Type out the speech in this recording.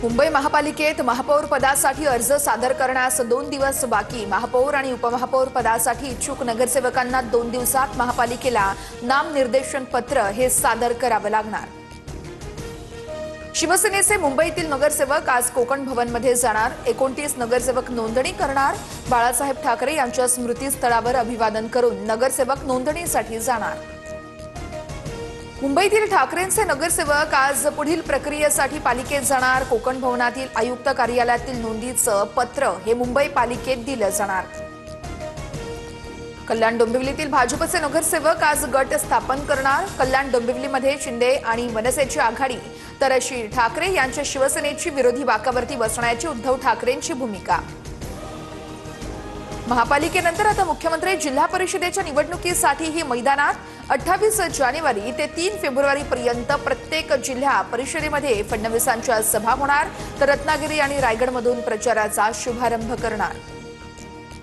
मुंबई महापालिकेत महापौर पदासाठी अर्ज सादर करण्यास 2 दिवस बाकी। महापौर आणि उपमहापौर पदासाठी इच्छुक नगरसेवकांना 2 दिवसात महापालिकेला नामनिर्देशन पत्र हे सादर करावे लागणार। शिवसेनेचे मुंबईतील नगरसेवक आज कोकण भवनमध्ये जाणार। 29 नगरसेवक नोंदणी करणार। बाळासाहेब ठाकरे यांच्या स्मृतीस्थळावर अभिवादन करून नगरसेवक नोंदणीसाठी जाणार। मुंबईतील ठाकरेंचे नगरसेवक आज पुढील प्रक्रियेसाठी पालिकेत जाणार। कोकण भवनातील आयुक्त कार्यालयातील नोंदीचं पत्र हे मुंबई पालिकेत दिलं जाणार। कल्याण डोंबिवलीतील भाजपचे नगरसेवक आज गट स्थापन करणार। कल्याण डोंबिवलीमध्ये शिंदे आणि मनसेची आघाडी तर ठाकरे यांच्या शिवसेनेची विरोधी वाकावरती बसण्याची उद्धव ठाकरेंची भूमिका। महापालिकेनंतर आता मुख्यमंत्री जिल्हा परिषदेच्या निवडणुकीसाठीही मैदानात। 28 जानेवारी ते 3 फेब्रुवारी पर्यंत प्रत्येक जिल्हा परिषदेमध्ये फडणवीसांच्या सभा होणार तर रत्नागिरी आणि रायगडमधून प्रचाराचा शुभारंभ करणार।